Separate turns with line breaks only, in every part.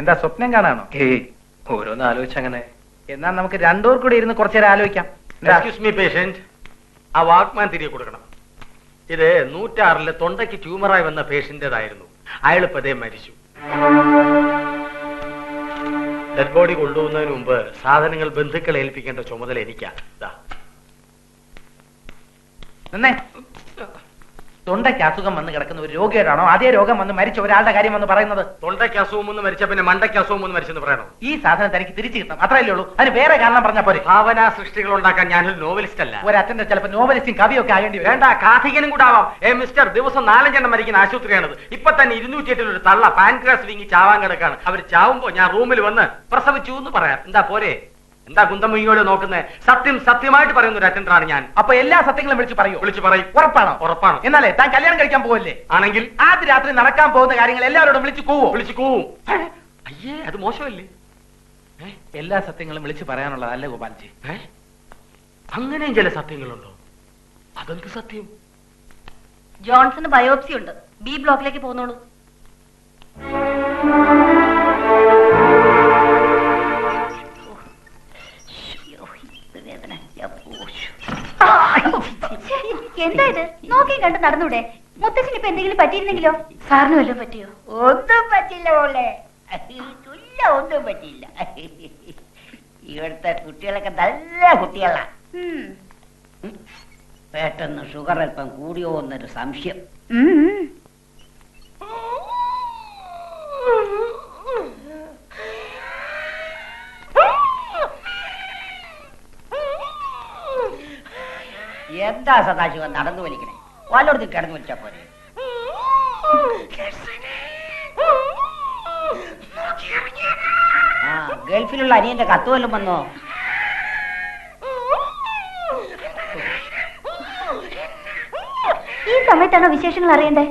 എന്താ സ്വപ്നം കാണാണോ?
ഓരോന്ന് ആലോചിച്ചങ്ങനെ.
എന്നാൽ നമുക്ക് രണ്ടൂർ കൂടി ഇരുന്ന് കുറച്ചേരം ആലോചിക്കാം.
എക്സ്ക്യൂസ് മീ പേഷ്യന്റ്, ആ വാക്മാൻ തിരികെ കൊടുക്കണം. ഇത് 106 തൊണ്ടയ്ക്ക് ട്യൂമറായി വന്ന പേഷ്യന്റേതായിരുന്നു. അയാളിപ്പോ അതേ മരിച്ചു. ഡെഡ് ബോഡി കൊണ്ടുപോകുന്നതിന് മുമ്പ് സാധനങ്ങൾ ബന്ധുക്കളെ ഏൽപ്പിക്കേണ്ട ചുമതല എനിക്കാ.
തൊണ്ടയ്ക്ക് അസുഖം വന്ന് കിടക്കുന്ന ഒരു രോഗിയോടാണോ അതേ രോഗം വന്ന് മരിച്ച ഒരാളുടെ കാര്യം വന്ന് പറയുന്നത്?
തൊണ്ടയ്ക്ക് അസുഖം ഒന്ന് മരിച്ച പിന്നെ മണ്ടയ്ക്ക് അസുഖം ഒന്ന് മരിച്ചെന്ന് പറയണോ?
ഈ സാധനം തനിക്ക് തിരിച്ചു കിട്ടാം, അത്രയല്ലേ ഉള്ളൂ. അതിന് വേറെ കാരണം പറഞ്ഞാൽ പോരെ.
ഭാവനാ സൃഷ്ടികൾ ഉണ്ടാക്കാൻ ഞാനൊരു നോവലിസ്റ്റ് അല്ല.
ഒരച്ഛന്റെ ചിലപ്പോൾ നോവലിസ്റ്റും കവിയൊക്കെ ആകേണ്ടി വരും.
വേണ്ട, കാഥികനും കൂടെ ആവാം. മിസ്റ്റർ, ദിവസം 4 എണ്ണം മരിക്കുന്ന ആശുപത്രിയാണത്. ഇപ്പൊ തന്നെ 208 ഒരു തള്ള പാൻക്രാസ് വീങ്ങി ചാവാൻ കിടക്കാണ്. അവർ ചാവുമ്പോ ഞാൻ റൂമിൽ വന്ന് പ്രസവിച്ചു എന്ന് പറയാം. എന്താ പോരെ? എന്താ കുന്തമുങ്ങിയോട് നോക്കുന്നത്? സത്യം സത്യമായിട്ട് പറയുന്ന ഒരു അറ്റൻഡറാണ് ഞാൻ.
അപ്പൊ എല്ലാ സത്യങ്ങളും വിളിച്ചു പറയൂ.
വിളിച്ചു പറയും.
ഉറപ്പാണോ?
ഉറപ്പാണ്.
എന്നാലേ താൻ കല്യാണം കഴിക്കാൻ പോവല്ലേ?
ആണെങ്കിൽ
ആദ്യ രാത്രി നടക്കാൻ പോകുന്ന കാര്യങ്ങൾ എല്ലാവരോടും വിളിച്ചു കൂവോ?
വിളിച്ചു കൂവും. അയ്യേ, അത് മോശമല്ലേ?
എല്ലാ സത്യങ്ങളും വിളിച്ചു പറയാനുള്ളതല്ലേ ഗോപാൽജി?
അങ്ങനെയും ചില സത്യങ്ങളുണ്ടോ? അതെന്ത് സത്യം?
ജോൺസന് ബയോപ്സി ഉണ്ട്. ബി ബ്ലോക്കിലേക്ക് പോന്നോളൂ.
എന്താ ഇത്? നോക്കി കണ്ട് നടന്നൂടെ? മുത്തച്ഛന് ഇപ്പൊ എന്തെങ്കിലും പറ്റിയിരുന്നെങ്കിലോ?
സാറിന് വല്ലതും പറ്റിയോ?
ഒന്നും പറ്റില്ല മോളെ, ഒന്നും പറ്റിയില്ല. ഇവിടുത്തെ കുട്ടികളൊക്കെ നല്ല കുട്ടികളാ. പെട്ടെന്ന് ഷുഗർ അല്പം കൂടിയോ എന്നൊരു സംശയം. എന്താ സദാശിവൻ നടന്നു വലിക്കണേ? വല്ലയിടത്തും കിടന്നു വലിച്ചാ പോരെ? ആ, ഗൾഫിലുള്ള അനിയന്റെ കത്ത് വല്ലതും വന്നോ?
ഈ സമയത്താണോ വിശേഷങ്ങൾ അറിയണ്ടേ?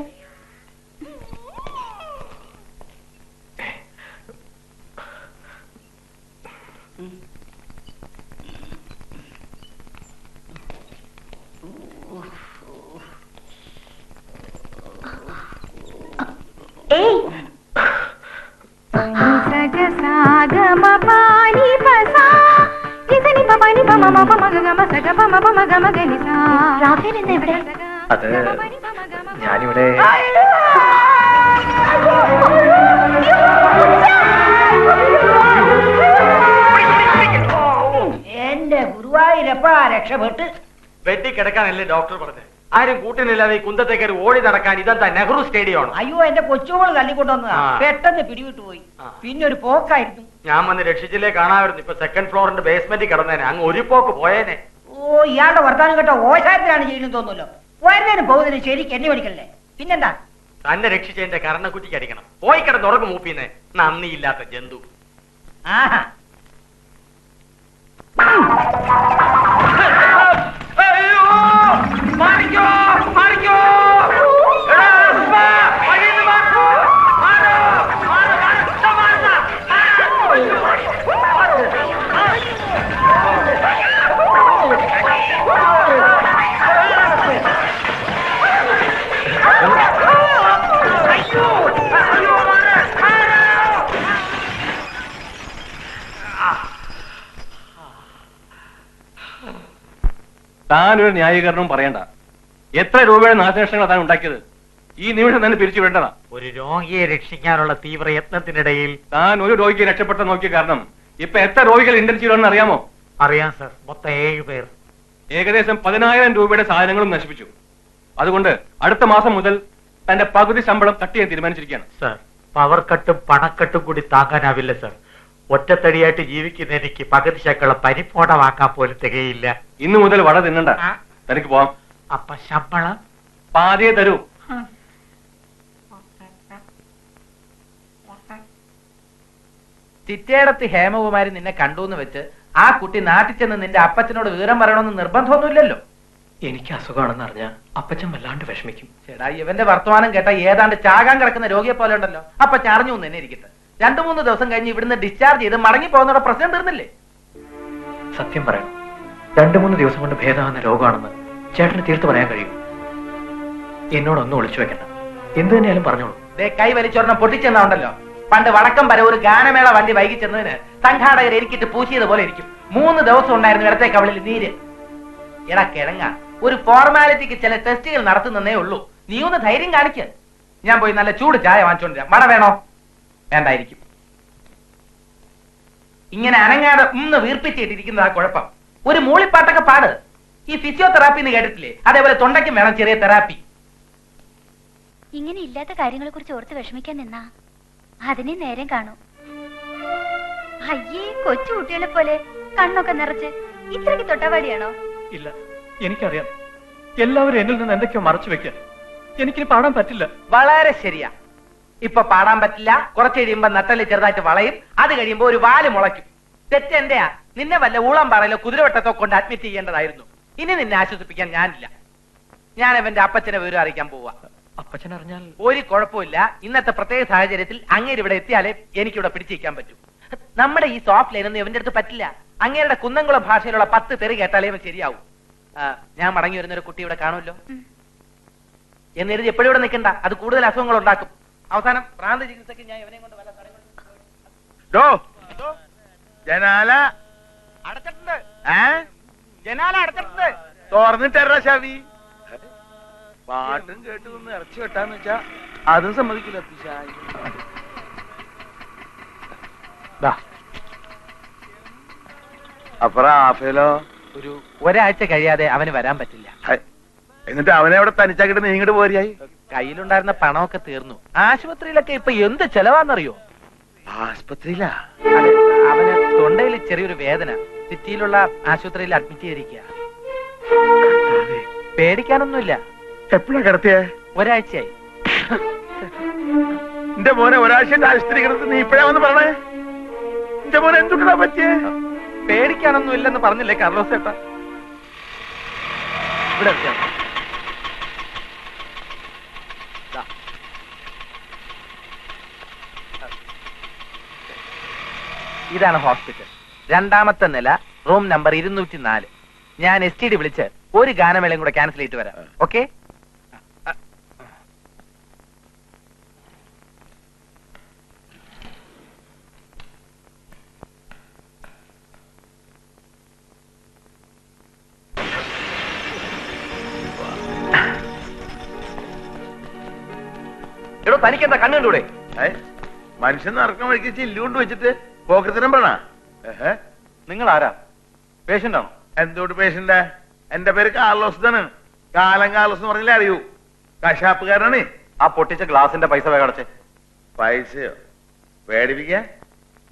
അത് ഞാനിവിടെ
എന്റെ ഗുരുവായൂരപ്പ രക്ഷപ്പെട്ട്.
ബെഡിൽ കിടക്കാനല്ലേ ഡോക്ടർ പറഞ്ഞത്? ആരും കൂട്ടിനില്ലാതെ ഈ കുന്തത്തേക്ക് ഓടി നടക്കാൻ ഇതെന്താ നെഹ്റു സ്റ്റേഡിയം ആണോ?
അയ്യോ, എന്റെ കൊച്ചുമോള് തള്ളിക്കൊണ്ടുവന്നതാ. പെട്ടെന്ന് പിടിവിട്ടു പോയി. പിന്നെ ഒരു പോക്കായിരുന്നു.
ഞാൻ വന്ന് രക്ഷിച്ചില്ലേ കാണാമായിരുന്നു. ഇപ്പൊ സെക്കൻഡ് ഫ്ലോറിന്റെ ബേസ്മെന്റിൽ കിടന്നേനെ. അങ്ങ് ഒരു പോക്ക് പോയേനെ.
ഓ, ഇയാളുടെ വർത്താനം കേട്ടോ ഓശാരത്തിലാണ് ചെയ്യുന്നത് തോന്നുമല്ലോ. വരുന്നതിന് പോകുന്നതിന് ശരിക്ക് എന്നെ പഠിക്കല്ലേ? പിന്നെന്താ?
തന്നെ രക്ഷിച്ചതിന്റെ കരണക്കുറ്റിക്ക് അടിക്കണം. പോയി കിടന്നുറങ്ങും മൂപ്പിന്നെ, നന്ദിയില്ലാത്ത ജന്തു.
ആഹാ,
താനൊരു ന്യായീകരണവും പറയണ്ട. എത്ര രൂപയുടെ നാശനഷ്ടങ്ങളാണ് താൻ ഉണ്ടാക്കിയത്? ഈ നിമിഷം തന്നെ പിരിച്ചു വിടേണ്ടതാ.
ഒരു രോഗിയെ രക്ഷിക്കാനുള്ള തീവ്ര യത്നത്തിനിടയിൽ
താൻ ഒരു രോഗിയെ രക്ഷപ്പെട്ട നോക്കിയ കാരണം ഇപ്പൊ എത്ര രോഗികൾ ഇന്റൻസീവിലാണെന്ന് അറിയാമോ?
അറിയാം സർ, മൊത്തം 7 പേർ.
ഏകദേശം 10,000 രൂപയുടെ സാധനങ്ങളും നശിപ്പിച്ചു. അതുകൊണ്ട് അടുത്ത മാസം മുതൽ തന്റെ പകുതി ശമ്പളം കട്ട് ചെയ്യാൻ തീരുമാനിച്ചിരിക്കുകയാണ്.
സർ, പവർ കട്ടും പണക്കെട്ടും കൂടി താങ്ങാനാവില്ല സർ. ഒറ്റത്തടിയായിട്ട് ജീവിക്കുന്ന എനിക്ക് പകുതി ശക്കള പരിപ്പോടമാക്കാൻ പോലും തികയില്ല.
ഇന്നു മുതൽ വട തിന്നണ്ട, തനിക്ക് പോവാം.
അപ്പൊ ശമ്പളം
പാതിയെ തരൂ.
ചിറ്റേടത്ത് ഹേമകുമാരി നിന്നെ കണ്ടൂന്ന് വെച്ച് ആ കുട്ടി നാട്ടിൽ ചെന്ന് നിന്റെ അപ്പച്ചനോട് വിവരം പറയണമെന്ന് നിർബന്ധമൊന്നുമില്ലല്ലോ.
എനിക്ക് അസുഖമാണെന്ന് അറിഞ്ഞാൽ അപ്പച്ചൻ വല്ലാണ്ട് വിഷമിക്കും.
ചേടാ, ഇവന്റെ വർത്തമാനം കേട്ട ഏതാണ്ട് ചാകാൻ കിടക്കുന്ന രോഗിയെ പോലെ ഉണ്ടല്ലോ. അപ്പച്ചൻ അറിഞ്ഞു തന്നെ ഇരിക്കട്ടെ. 2-3 ദിവസം കഴിഞ്ഞ് ഇവിടുന്ന് ഡിസ്ചാർജ് ചെയ്ത് മടങ്ങി പോകുന്നവിടെ പ്രശ്നം തീർന്നില്ലേ?
സത്യം പറയണം, 2-3 ദിവസം കൊണ്ട് ഭേദമാകുന്ന രോഗമാണെന്ന് ചേട്ടന് തീർത്ത് പറയാൻ കഴിയും. എന്നോടൊന്നും ഒളിച്ചു വെക്കണ്ട, എന്ത് തന്നെയാലും പറഞ്ഞോളൂ.
കൈ വലിച്ചൊരെണ്ണം പൊട്ടിച്ചെന്നാ ഉണ്ടല്ലോ, പണ്ട് വടക്കം വരെ ഒരു ഗാനമേള വണ്ടി വൈകി ചെന്നതിന് സംഘാടകർ എനിക്കിട്ട് പൂശിയത് പോലെ ഇരിക്കും. 3 ദിവസം ഉണ്ടായിരുന്നു ഇടത്തെ കവിളിൽ നീര്. എടാ കിഴങ്ങ, ഒരു ഫോർമാലിറ്റിക്ക് ചില ടെസ്റ്റുകൾ നടത്തുന്നേ ഉള്ളൂ. നീ ഒന്ന് ധൈര്യം കാണിക്ക. ഞാൻ പോയി നല്ല ചൂട് ചായ വാങ്ങിച്ചോണ്ടിരാം. വട വേണോ? വേണ്ടായിരിക്കും. ഇങ്ങനെ അനങ്ങാതെ വീർപ്പിച്ചിട്ടിരിക്കുന്നതാ കുഴപ്പം. ഒരു മൂളിപ്പാട്ടൊക്കെ പാട്. ഈ ഫിസിയോതെറാപ്പി എന്ന് കേട്ടിട്ടില്ലേ? അതേപോലെ തൊണ്ടയ്ക്കും വേണം ചെറിയ തെറാപ്പി.
ഇങ്ങനെ ഇല്ലാത്ത കാര്യങ്ങളെ കുറിച്ച് ഓർത്ത് വിഷമിക്കാൻ നിന്നാ അതിനെ നേരം കാണും. അയ്യേ, കൊച്ചു കുട്ടികളെ പോലെ കണ്ണൊക്കെ നിറച്ച് ഇത്രയ്ക്ക് തൊട്ടാവാടിയാണോ?
ഇല്ല, എനിക്കറിയാം. എല്ലാവരും എന്നിൽ നിന്ന് എന്തൊക്കെയോ മറച്ചു വെക്കാൻ. എനിക്കിനി പാടാൻ പറ്റില്ല.
വളരെ ശരിയാ. ഇപ്പൊ പാടാൻ പറ്റില്ല. കുറച്ച് കഴിയുമ്പോ നട്ടല് ചെറുതായിട്ട് വളയും. അത് കഴിയുമ്പോ ഒരു വാല് മുളയ്ക്കും. തെറ്റ് എന്റെയാ. നിന്നെ വല്ല ഊളംപാറയിലോ കുതിരവട്ടത്തോ കൊണ്ട് അഡ്മിറ്റ് ചെയ്യേണ്ടതായിരുന്നു. ഇനി നിന്നെ ആശ്വസിപ്പിക്കാൻ ഞാനില്ല. ഞാൻ അവന്റെ അപ്പച്ചനെ വിവരം അറിയിക്കാൻ പോവാ.
അപ്പച്ചൻ അറിഞ്ഞാൽ?
ഒരു കുഴപ്പമില്ല. ഇന്നത്തെ പ്രത്യേക സാഹചര്യത്തിൽ അങ്ങേര് ഇവിടെ എത്തിയാലേ എനിക്കിവിടെ പിടിച്ചിരിക്കാൻ പറ്റൂ. നമ്മുടെ ഈ സോഫ്റ്റ് ലൈൻ ഒന്നും ഇവന്റെ അടുത്ത് പറ്റില്ല. അങ്ങേരുടെ കുന്നംകുളം ഭാഷയിലുള്ള 10 തെറി കേട്ടാലേ അവൻ ശരിയാവും. ഞാൻ മടങ്ങി വരുന്ന ഒരു കുട്ടി ഇവിടെ കാണുമല്ലോ എന്നിരുന്ന് എപ്പോഴും ഇവിടെ നിൽക്കണ്ട. അത് കൂടുതൽ അസുഖങ്ങൾ ഉണ്ടാക്കും. അവസാനം ഭ്രാന്ത ചികിത്സയ്ക്ക് ഞാൻ ഇവനെ കൊണ്ട് വല്ല
ജനാല
അടച്ചിട്ടുണ്ട്.
ജനാല അടച്ചിട്ടുണ്ട്. തുറന്നിട്ടറ ശവി. പാട്ടും കേട്ട് ഒന്ന് ഇറച്ചി വെട്ടാന്ന് വെച്ചാ അതും സമ്മതിക്കില്ല. അപ്പൊ റാഫേലോ?
ഒരാഴ്ച കഴിയാതെ അവന് വരാൻ പറ്റില്ല.
എന്നിട്ട് അവനെ അവിടെ തനിച്ചാക്കിട്ട് നീ ഇങ്ങോട്ട് പോരിയായി?
കയ്യിലുണ്ടായിരുന്ന പണമൊക്കെ തീർന്നു. ആശുപത്രിയിലൊക്കെ ഇപ്പൊ എന്ത് ചെലവാന്നറിയോ?
ആസ്പത്രിയിലാ?
അതെ, അവന് തൊണ്ടയിൽ ചെറിയൊരു വേദന. സിറ്റിയിലുള്ള ആശുപത്രിയിൽ അഡ്മിറ്റ് ചെയ്തിരിക്കുക. പേടിക്കാനൊന്നുമില്ല.
എപ്പോഴാ കിടത്തിയേ?
ഒരാഴ്ചയായി.
എന്റെ മോനെ ഒരാഴ്ച ആശുപത്രി കിടത്ത് നീ ഇപ്പഴാ വന്ന് പറഞ്ഞേ? എന്റെ മോനെ എന്തുണ്ടാ പറ്റിയേ?
പേടിക്കാനൊന്നും ഇല്ലെന്ന് പറഞ്ഞില്ലേ കാർലോസ് ചേട്ടാ? ഇവിടെ ഇറക്കിയാ. ഇതാണ് ഹോസ്പിറ്റൽ. 2ാമത്തെ നില, റൂം നമ്പർ 204. ഞാൻ STD വിളിച്ച് ഒരു ഗാനമേളയും കൂടെ ക്യാൻസൽ ചെയ്തിട്ട് വരാം. ഓക്കെ? എടോ, തനിക്കെന്താ കണ്ണു കണ്ടൂടെ?
മനുഷ്യൻ നടക്കുന്ന വഴിക്ക് ചില്ലുകൊണ്ട് വെച്ചിട്ട് പോക്കത്തിനും പറ.
നിങ്ങൾ ആരാ? പേഷ്യന്റ് ആണോ?
എന്തോട്ട് പേഷ്യന്റ്? എന്റെ പേര് കാർലോസ് ആണ്. കാലം കാർലോസ് എന്ന് പറഞ്ഞാലേ അറിയൂ. കശാപ്പുകാരനാണ്.
ആ പൊട്ടിച്ച ഗ്ലാസിന്റെ പൈസ വേഗം അടച്ചേ.
പൈസയോ? പേടിപ്പിക്കാൻ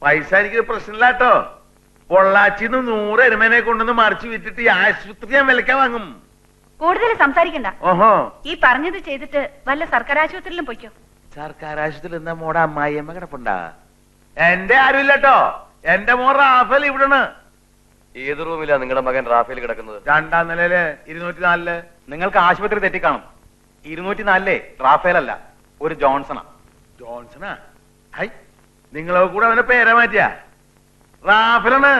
പൈസ എനിക്ക് പ്രശ്നമില്ലാട്ടോ. പൊള്ളാച്ചിന്ന് 100 എരുമനെ കൊണ്ടുവന്ന് മറിച്ച് വിറ്റിട്ട് ഈ ആശുപത്രി ഞാൻ വിലക്കാൻ വാങ്ങും.
കൂടുതൽ സംസാരിക്കണ്ട.
ഓഹോ,
ഈ പറഞ്ഞത് ചെയ്തിട്ട് വല്ല സർക്കാർ ആശുപത്രിയിലും പൊയ്ക്കോ.
സർക്കാർ ആശുപത്രിയിൽ എന്താ മോടെ അമ്മായിയമ്മ കിടപ്പുണ്ടാ? എന്റെ ആരുമില്ലട്ടോ. എന്റെ മോൻ റാഫേൽ ഇവിടാണ്.
ഏത് റൂമിലാ നിങ്ങളുടെ മകൻ റാഫേൽ കിടക്കുന്നത്?
2ാം നിലയില് 204.
നിങ്ങൾക്ക് ആശുപത്രി തെറ്റിക്കാണും. 204 റാഫേൽ അല്ല, ഒരു ജോൺസണാ.
ജോൺസണാ? ഹൈ, നിങ്ങളെ കൂടെ അവന്റെ പേരെ മാറ്റിയ റാഫലാണ്.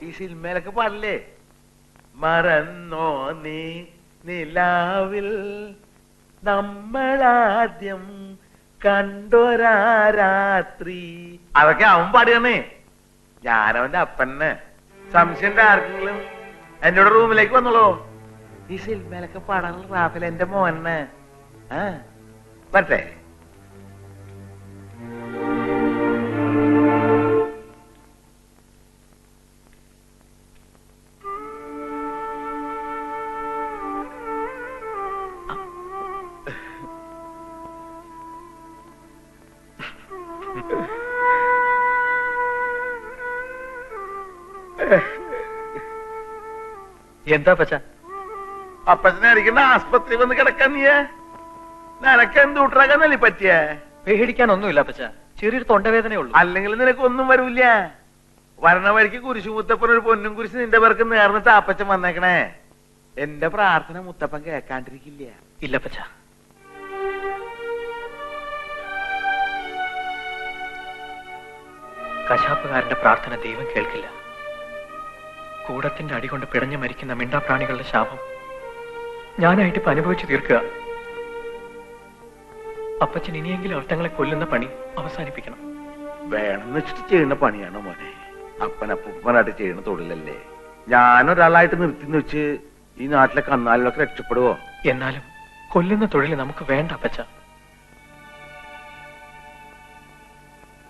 ഈ സിനിമയിലൊക്കെ പാടില്ലേ? മറന്നോ നീ നിലാവിൽ നമ്മളാദ്യം കണ്ടൊരാ രാത്രി. അതൊക്കെ അവൻ പാടിയാണേ. ഞാനവന്റെ അപ്പന്നെ. സംശയന്റെ ആർക്കെങ്കിലും എന്നോട് റൂമിലേക്ക് വന്നോളൂ. ഈ സിനിമയിലൊക്കെ പാടാനുള്ള റാഫേൽ എന്റെ മോനെ. വരട്ടെ?
എന്താ പച്ച?
അപ്പച്ചനെ അടിക്കണ്ട. ആസ്പത്രി വന്ന് കിടക്കാൻ നീ നിനക്ക് എന്ത് ഊട്ടറാക്കാന്നല്ലേ പറ്റിയേ?
പേടിക്കാനൊന്നുമില്ല പച്ച, ചെറിയൊരു തൊണ്ടവേദനയേ ഉള്ളൂ.
അല്ലെങ്കിൽ നിനക്ക് ഒന്നും വരൂല്ല. വരണ വഴിക്ക് കുരിശു മുത്തപ്പൻ ഒരു പൊന്നും കുരിശ് നിന്റെ പേർക്ക് നേർന്നിട്ട് അപ്പച്ചൻ വന്നേക്കണേ. എന്റെ പ്രാർത്ഥന മുത്തപ്പൻ കേൾക്കാണ്ടിരിക്കില്ല.
ഇല്ല പച്ച. കശാപ്പുകാരന്റെ പ്രാർത്ഥന ദൈവം കേൾക്കില്ല. കൂടത്തിന്റെ അടികൊണ്ട് പിടഞ്ഞു മരിക്കുന്ന മിണ്ടാപ്രാണികളുടെ ശാപം ഞാനായിട്ട് ഇപ്പൊ അനുഭവിച്ചു തീർക്കുക. അപ്പച്ചൻ ഇനിയെങ്കിലും അവറ്റങ്ങളെ കൊല്ലുന്ന പണി അവസാനിപ്പിക്കണം.
വേണമെന്ന് വെച്ചിട്ട് ചെയ്യുന്ന പണിയാണോ മോനെ? അപ്പനപ്പനായിട്ട് ചെയ്യുന്ന തൊഴിലല്ലേ? ഞാനൊരാളായിട്ട് നിർത്തിന്ന് വെച്ച് ഈ നാട്ടിലെ കന്നാലിലൊക്കെ രക്ഷപ്പെടുവോ?
എന്നാലും കൊല്ലുന്ന തൊഴിൽ നമുക്ക് വേണ്ട അപ്പച്ച.